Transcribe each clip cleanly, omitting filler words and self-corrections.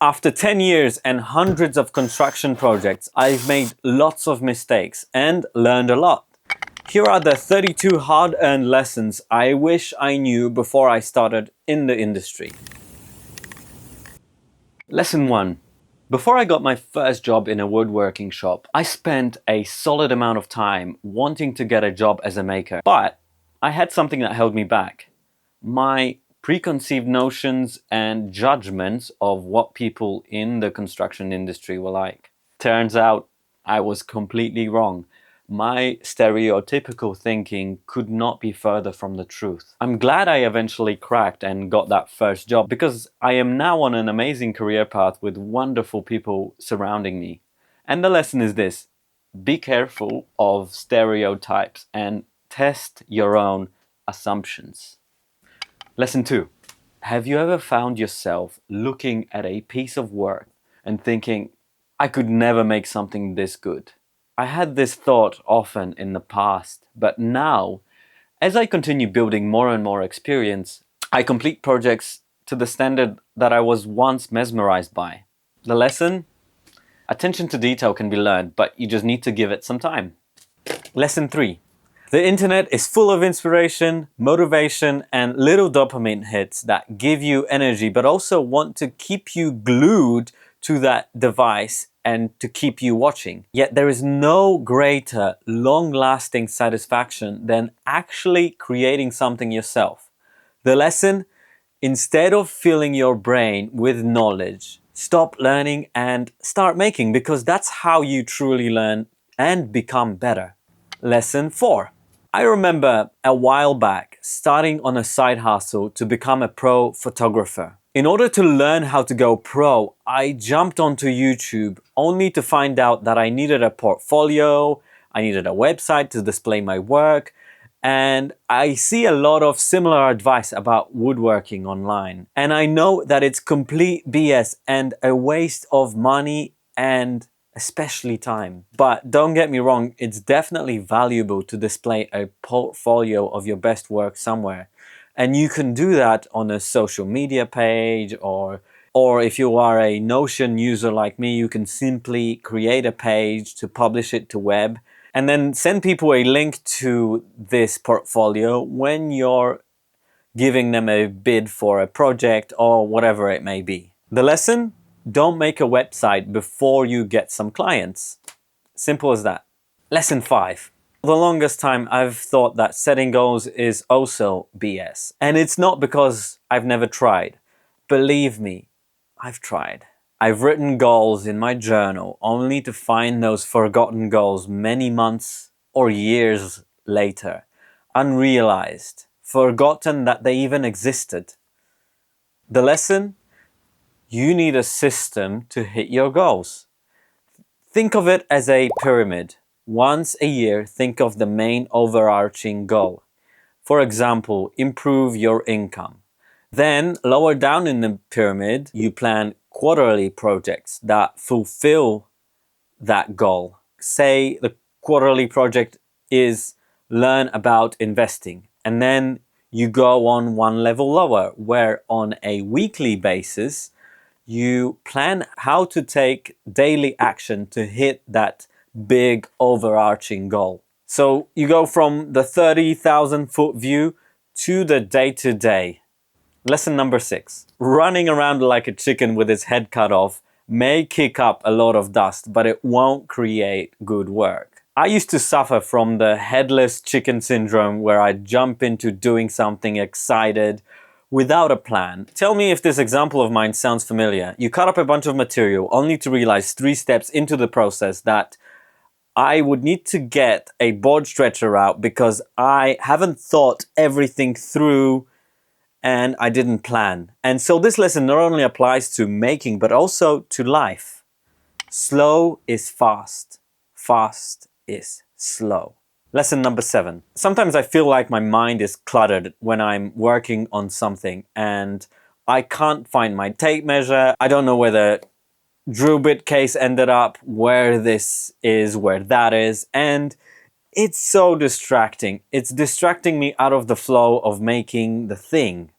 After 10 years and hundreds of construction projects, I've made lots of mistakes and learned a lot. Here are the 32 hard-earned lessons I wish I knew before I started in the industry. Lesson 1. Before I got my first job in a woodworking shop, I spent a solid amount of time wanting to get a job as a maker, but I had something that held me back. My preconceived notions and judgments of what people in the construction industry were like. Turns out I was completely wrong. My stereotypical thinking could not be further from the truth. I'm glad I eventually cracked and got that first job because I am now on an amazing career path with wonderful people surrounding me. And the lesson is this: be careful of stereotypes and test your own assumptions. Lesson 2. Have you ever found yourself looking at a piece of work and thinking, I could never make something this good? I had this thought often in the past, but now, as I continue building more and more experience, I complete projects to the standard that I was once mesmerized by. The lesson? Attention to detail can be learned, but you just need to give it some time. Lesson 3. The internet is full of inspiration, motivation, and little dopamine hits that give you energy, but also want to keep you glued to that device and to keep you watching. Yet there is no greater long-lasting satisfaction than actually creating something yourself. The lesson? Instead of filling your brain with knowledge, stop learning and start making, because that's how you truly learn and become better. Lesson 4. I remember a while back starting on a side hustle to become a pro photographer. In order to learn how to go pro, I jumped onto YouTube only to find out that I needed a portfolio, I needed a website to display my work, and I see a lot of similar advice about woodworking online. And I know that it's complete BS and a waste of money and especially time. But don't get me wrong, it's definitely valuable to display a portfolio of your best work somewhere. And you can do that on a social media page, or if you are a Notion user like me, you can simply create a page to publish it to web and then send people a link to this portfolio when you're giving them a bid for a project or whatever it may be. The lesson? Don't make a website before you get some clients. Simple as that. Lesson 5. For the longest time, I've thought that setting goals is also BS. And it's not because I've never tried. Believe me, I've tried. I've written goals in my journal only to find those forgotten goals many months or years later, unrealized, forgotten that they even existed. The lesson? You need a system to hit your goals. Think of it as a pyramid. Once a year, think of the main overarching goal. For example, improve your income. Then, lower down in the pyramid, you plan quarterly projects that fulfill that goal. Say the quarterly project is learn about investing, and then you go on one level lower, where on a weekly basis, you plan how to take daily action to hit that big overarching goal. So you go from the 30,000 foot view to the day-to-day. Lesson number 6. Running around like a chicken with its head cut off may kick up a lot of dust, but it won't create good work. I used to suffer from the headless chicken syndrome, where I jump into doing something excited without a plan. Tell me if this example of mine sounds familiar. You cut up a bunch of material only to realize 3 steps into the process that I would need to get a board stretcher out because I haven't thought everything through and I didn't plan. And so this lesson not only applies to making, but also to life. Slow is fast. Fast is slow. Lesson number 7. Sometimes I feel like my mind is cluttered when I'm working on something and I can't find my tape measure. I don't know where the drill bit case ended up, where this is, where that is, and it's so distracting. It's distracting me out of the flow of making the thing.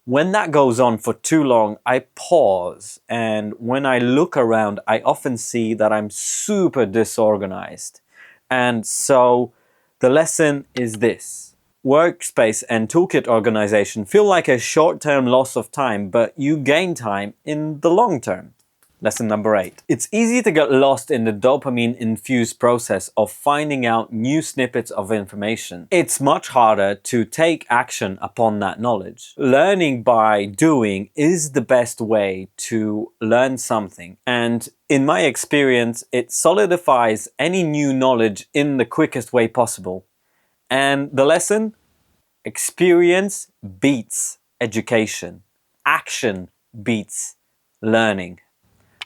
When that goes on for too long, I pause, and when I look around, I often see that I'm super disorganized. And so the lesson is this. Workspace and toolkit organization feel like a short-term loss of time, but you gain time in the long term. Lesson number 8. It's easy to get lost in the dopamine-infused process of finding out new snippets of information. It's much harder to take action upon that knowledge. Learning by doing is the best way to learn something. And in my experience, it solidifies any new knowledge in the quickest way possible. And the lesson? Experience beats education. Action beats learning.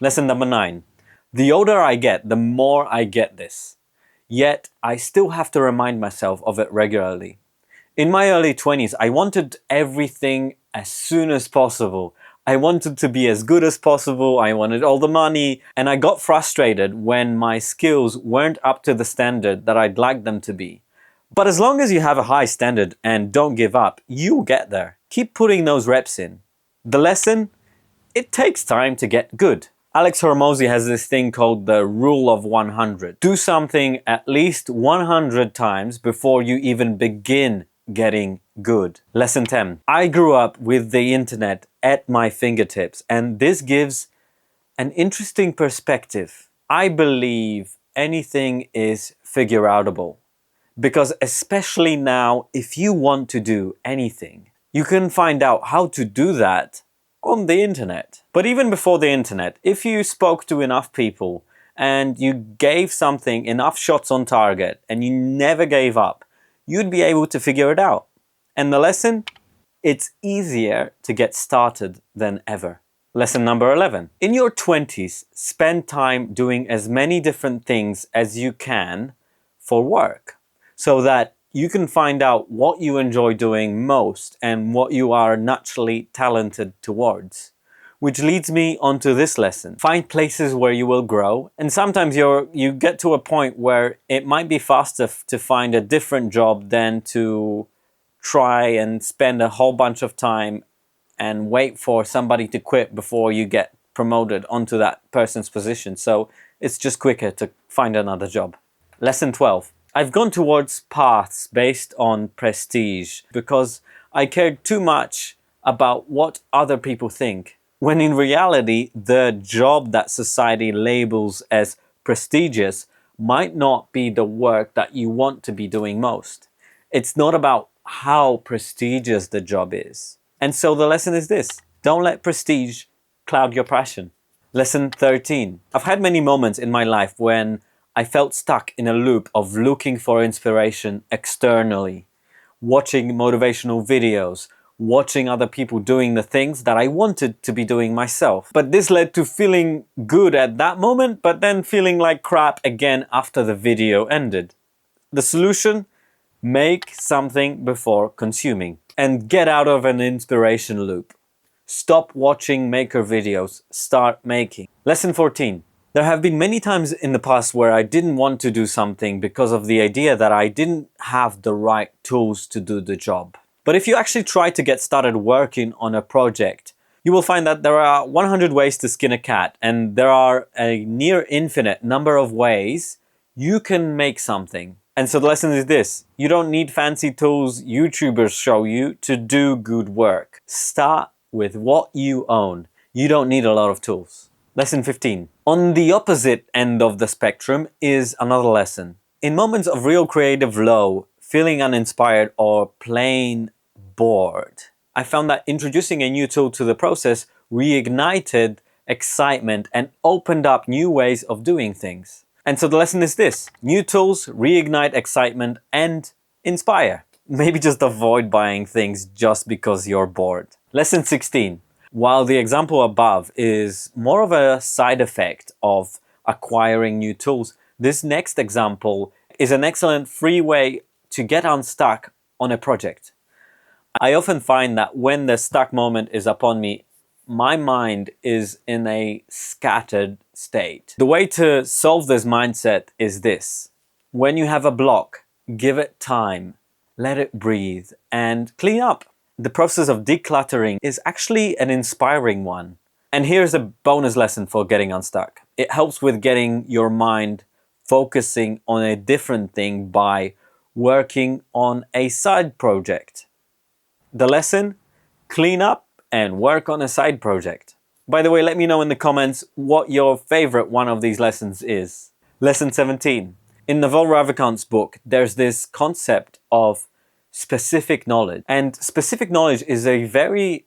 Lesson number 9. The older I get, the more I get this. Yet, I still have to remind myself of it regularly. In my early 20s, I wanted everything as soon as possible. I wanted to be as good as possible, I wanted all the money, and I got frustrated when my skills weren't up to the standard that I'd like them to be. But as long as you have a high standard and don't give up, you'll get there. Keep putting those reps in. The lesson? It takes time to get good. Alex Hormozy has this thing called the rule of 100. Do something at least 100 times before you even begin getting good. Lesson 10. I grew up with the internet at my fingertips, and this gives an interesting perspective. I believe anything is figure-outable, because especially now, if you want to do anything, you can find out how to do that on the internet. But even before the internet, if you spoke to enough people and you gave something enough shots on target and you never gave up, you'd be able to figure it out. And the lesson? It's easier to get started than ever. Lesson number 11. In your 20s, spend time doing as many different things as you can for work, so that you can find out what you enjoy doing most and what you are naturally talented towards. Which leads me onto this lesson. Find places where you will grow, and sometimes you get to a point where it might be faster to find a different job than to try and spend a whole bunch of time and wait for somebody to quit before you get promoted onto that person's position. So it's just quicker to find another job. Lesson 12. I've gone towards paths based on prestige because I cared too much about what other people think, when in reality, the job that society labels as prestigious might not be the work that you want to be doing most. It's not about how prestigious the job is. And so the lesson is this: don't let prestige cloud your passion. Lesson 13. I've had many moments in my life when I felt stuck in a loop of looking for inspiration externally, watching motivational videos, watching other people doing the things that I wanted to be doing myself. But this led to feeling good at that moment, but then feeling like crap again after the video ended. The solution? Make something before consuming and get out of an inspiration loop. Stop watching maker videos, start making. Lesson 14. There have been many times in the past where I didn't want to do something because of the idea that I didn't have the right tools to do the job. But if you actually try to get started working on a project, you will find that there are 100 ways to skin a cat, and there are a near infinite number of ways you can make something. And so the lesson is this: you don't need fancy tools YouTubers show you to do good work. Start with what you own. You don't need a lot of tools. Lesson 15. On the opposite end of the spectrum is another lesson. In moments of real creative low, feeling uninspired or plain bored, I found that introducing a new tool to the process reignited excitement and opened up new ways of doing things. And so the lesson is this: new tools reignite excitement and inspire. Maybe just avoid buying things just because you're bored. Lesson 16. While the example above is more of a side effect of acquiring new tools, this next example is an excellent free way to get unstuck on a project. I often find that when the stuck moment is upon me, my mind is in a scattered state. The way to solve this mindset is this: when you have a block, give it time, let it breathe, and clean up. the process of decluttering is actually an inspiring one. And here's a bonus lesson for getting unstuck. It helps with getting your mind focusing on a different thing by working on a side project. The lesson? Clean up and work on a side project. By the way, let me know in the comments what your favorite one of these lessons is. Lesson 17. In Naval Ravikant's book, there's this concept of specific knowledge. And specific knowledge is a very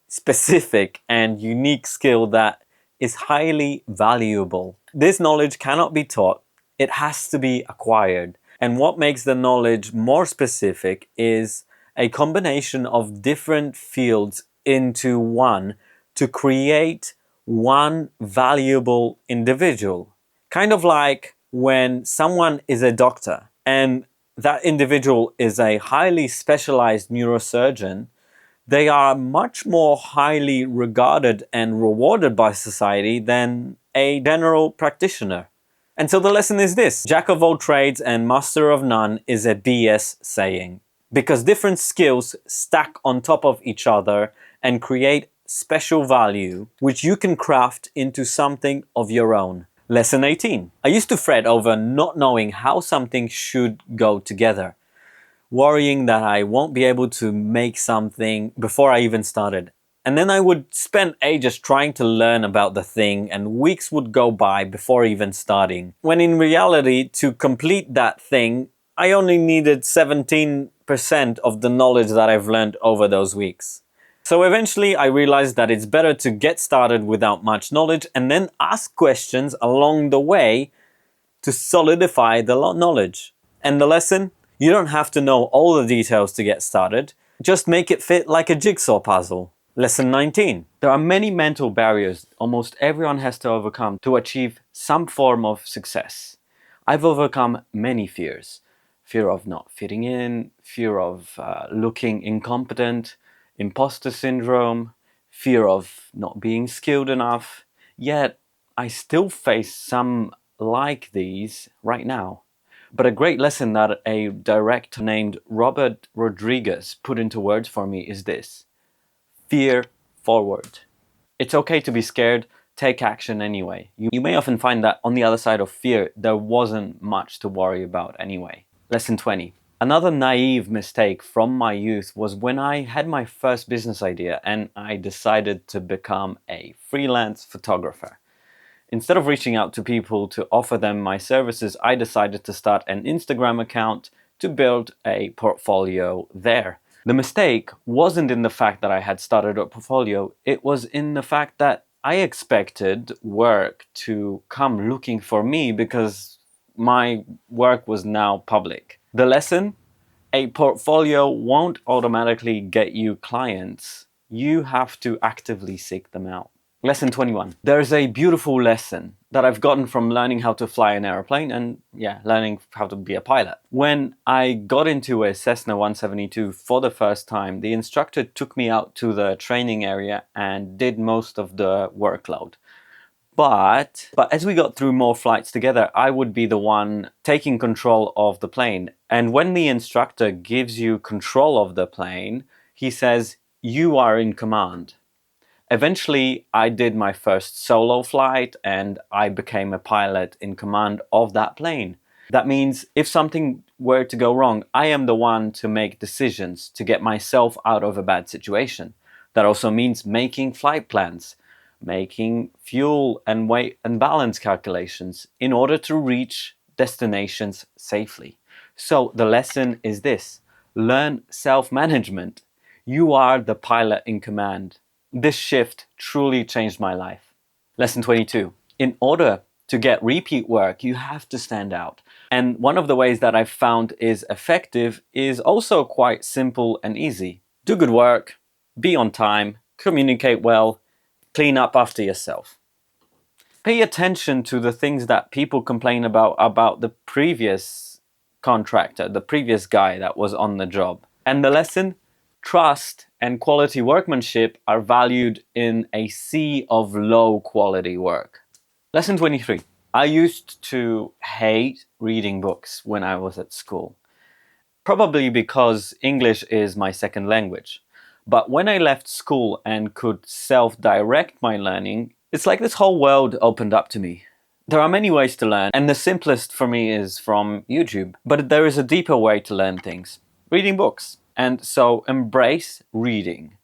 specific and unique skill that is highly valuable. This knowledge cannot be taught, it has to be acquired. And what makes the knowledge more specific is a combination of different fields into one to create one valuable individual. Kind of like when someone is a doctor and that individual is a highly specialized neurosurgeon, they are much more highly regarded and rewarded by society than a general practitioner. And so the lesson is this: Jack of all trades and master of none is a BS saying, because different skills stack on top of each other and create special value, which you can craft into something of your own. Lesson 18. I used to fret over not knowing how something should go together, worrying that I won't be able to make something before I even started. And then I would spend ages trying to learn about the thing, and weeks would go by before even starting. When in reality, to complete that thing, I only needed 17% of the knowledge that I've learned over those weeks. So eventually I realized that it's better to get started without much knowledge and then ask questions along the way to solidify the knowledge. And the lesson? You don't have to know all the details to get started. Just make it fit like a jigsaw puzzle. Lesson 19. There are many mental barriers almost everyone has to overcome to achieve some form of success. I've overcome many fears. Fear of not fitting in, fear of looking incompetent, imposter syndrome, fear of not being skilled enough. Yet, I still face some like these right now. But a great lesson that a director named Robert Rodriguez put into words for me is this: fear forward. It's okay to be scared, take action anyway. You may often find that on the other side of fear, there wasn't much to worry about anyway. Lesson 20. Another naive mistake from my youth was when I had my first business idea and I decided to become a freelance photographer. Instead of reaching out to people to offer them my services, I decided to start an Instagram account to build a portfolio there. The mistake wasn't in the fact that I had started a portfolio, it was in the fact that I expected work to come looking for me because my work was now public. The lesson? A portfolio won't automatically get you clients. You have to actively seek them out. Lesson 21. There's a beautiful lesson that I've gotten from learning how to fly an airplane and learning how to be a pilot. When I got into a Cessna 172 for the first time, the instructor took me out to the training area and did most of the workload. But as we got through more flights together, I would be the one taking control of the plane. And when the instructor gives you control of the plane, he says, you are in command. Eventually, I did my first solo flight and I became a pilot in command of that plane. That means if something were to go wrong, I am the one to make decisions to get myself out of a bad situation. That also means making flight plans, making fuel and weight and balance calculations in order to reach destinations safely. So the lesson is this: learn self-management. You are the pilot in command. This shift truly changed my life. Lesson 22. In order to get repeat work, you have to stand out. And one of the ways that I've found is effective is also quite simple and easy. Do good work, be on time, communicate well, clean up after yourself. Pay attention to the things that people complain about the previous contractor, the previous guy that was on the job. And the lesson? Trust and quality workmanship are valued in a sea of low quality work. Lesson 23. I used to hate reading books when I was at school. probably because English is my second language. But when I left school and could self-direct my learning, it's like this whole world opened up to me. There are many ways to learn, and the simplest for me is from YouTube. But there is a deeper way to learn things: reading books. And so embrace reading.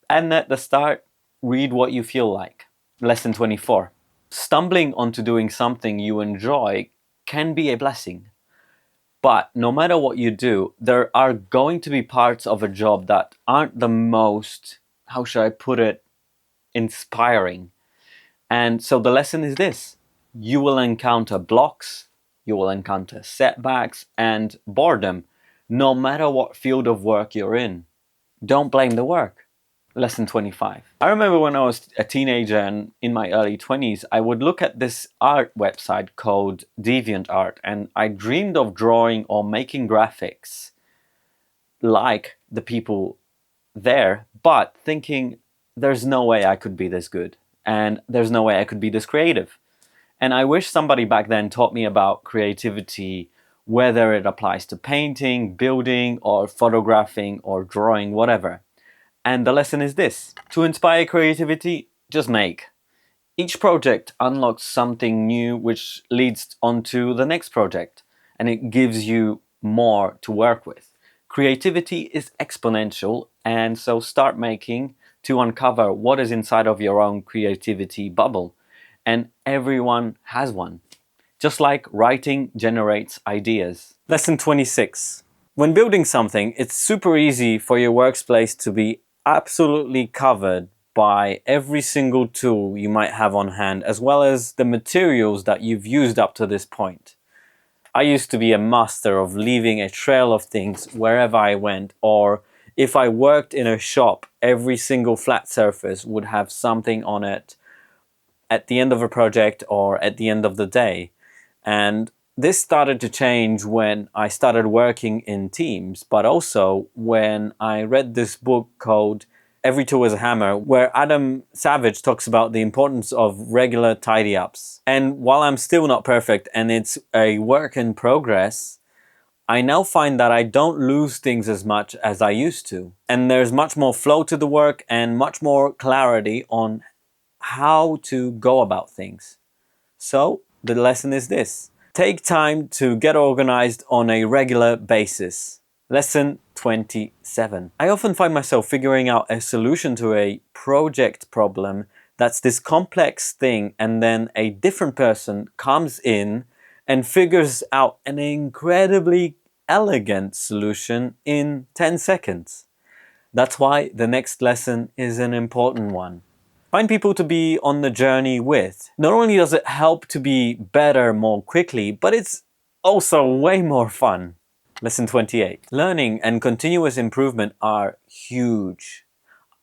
And at the start, read what you feel like. Lesson 24. Stumbling onto doing something you enjoy can be a blessing. But no matter what you do, there are going to be parts of a job that aren't the most, how should I put it, inspiring. And so the lesson is this: you will encounter blocks, you will encounter setbacks and boredom, no matter what field of work you're in. Don't blame the work. Lesson 25. I remember when I was a teenager and in my early 20s, I would look at this art website called DeviantArt, and I dreamed of drawing or making graphics like the people there, but thinking there's no way I could be this good, and there's no way I could be this creative. And I wish somebody back then taught me about creativity, whether it applies to painting, building, or photographing, or drawing, whatever. And the lesson is this: to inspire creativity, just make. Each project unlocks something new which leads on to the next project, and it gives you more to work with. Creativity is exponential, and so start making to uncover what is inside of your own creativity bubble. And everyone has one. Just like writing generates ideas. Lesson 26. When building something, it's super easy for your workspace to be absolutely covered by every single tool you might have on hand, as well as the materials that you've used up to this point. I used to be a master of leaving a trail of things wherever I went, or if I worked in a shop, every single flat surface would have something on it at the end of a project or at the end of the day. And this started to change when I started working in teams, but also when I read this book called Every Tool is a Hammer, where Adam Savage talks about the importance of regular tidy-ups. And while I'm still not perfect and it's a work in progress, I now find that I don't lose things as much as I used to. And there's much more flow to the work and much more clarity on how to go about things. So the lesson is this: take time to get organized on a regular basis. Lesson 27. I often find myself figuring out a solution to a project problem that's this complex thing, and then a different person comes in and figures out an incredibly elegant solution in 10 seconds. That's why the next lesson is an important one. Find people to be on the journey with. Not only does it help to be better more quickly, but it's also way more fun. Lesson 28. Learning and continuous improvement are huge.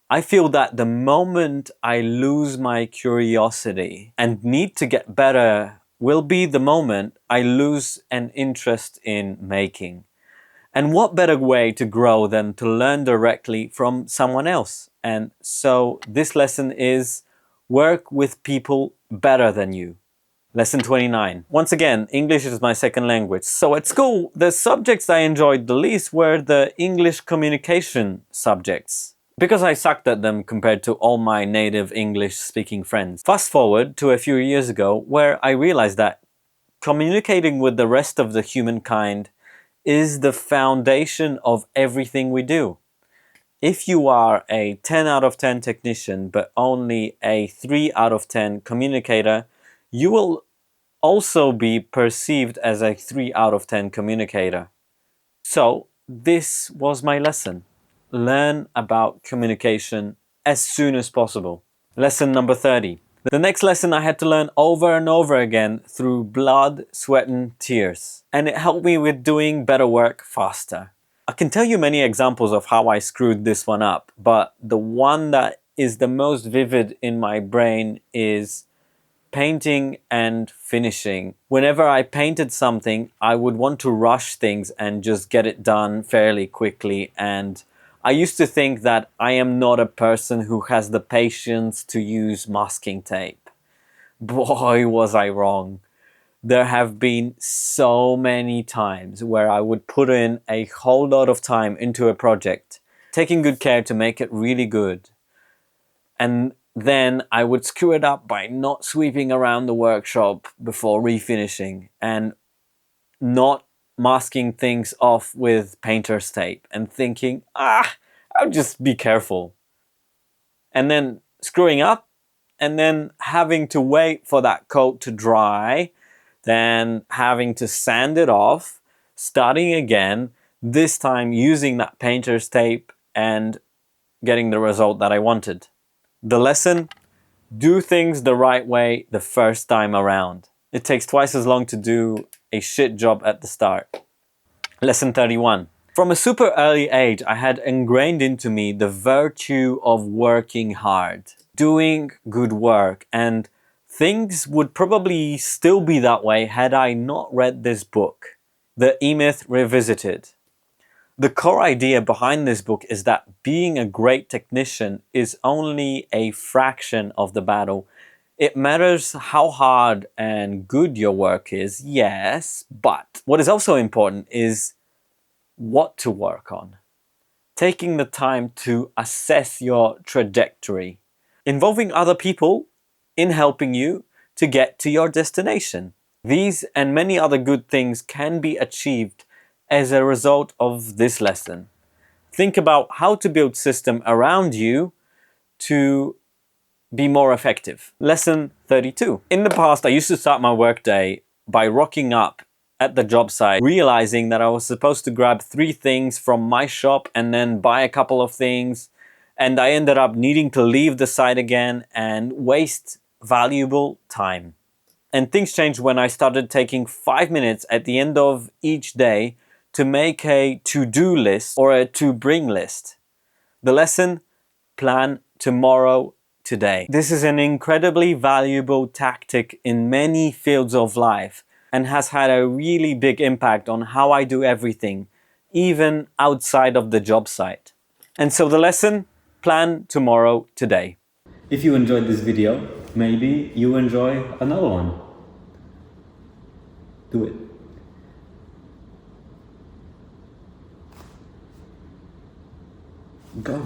I feel that the moment I lose my curiosity and need to get better will be the moment I lose an interest in making. And what better way to grow than to learn directly from someone else? And so this lesson is: work with people better than you. Lesson 29. Once again, English is my second language. So at school, the subjects I enjoyed the least were the English communication subjects, because I sucked at them compared to all my native English-speaking friends. Fast forward to a few years ago, where I realized that communicating with the rest of the humankind is the foundation of everything we do. If you are a 10 out of 10 technician but only a 3 out of 10 communicator, you will also be perceived as a 3 out of 10 communicator. So this was my lesson. Learn about communication as soon as possible. Lesson number 30. The next lesson I had to learn over and over again through blood, sweat and tears. And it helped me with doing better work faster. I can tell you many examples of how I screwed this one up, but the one that is the most vivid in my brain is painting and finishing. Whenever I painted something, I would want to rush things and just get it done fairly quickly, and I used to think that I am not a person who has the patience to use masking tape. Boy, was I wrong. There have been so many times where I would put in a whole lot of time into a project, taking good care to make it really good. And then I would screw it up by not sweeping around the workshop before refinishing and not masking things off with painter's tape and thinking, I'll just be careful. And then screwing up and then having to wait for that coat to dry, then having to sand it off, starting again, this time using that painter's tape and getting the result that I wanted. The lesson: do things the right way the first time around. It takes twice as long to do a shit job at the start. Lesson 31. From a super early age, I had ingrained into me the virtue of working hard, doing good work, and things would probably still be that way had I not read this book, The E-Myth Revisited. The core idea behind this book is that being a great technician is only a fraction of the battle. It matters how hard and good your work is, yes, but what is also important is what to work on. Taking the time to assess your trajectory. Involving other people in helping you to get to your destination. These and many other good things can be achieved as a result of this lesson. Think about how to build system around you to be more effective. Lesson 32. In the past, I used to start my workday by rocking up at the job site, realizing that I was supposed to grab 3 things from my shop and then buy a couple of things, and I ended up needing to leave the site again and waste valuable time. And things changed when I started taking 5 minutes at the end of each day to make a to-do list or a to-bring list. The lesson: plan tomorrow today. This is an incredibly valuable tactic in many fields of life and has had a really big impact on how I do everything, even outside of the job site. And so the lesson: plan tomorrow today. If you enjoyed this video, maybe you enjoy another one. Do it. Go.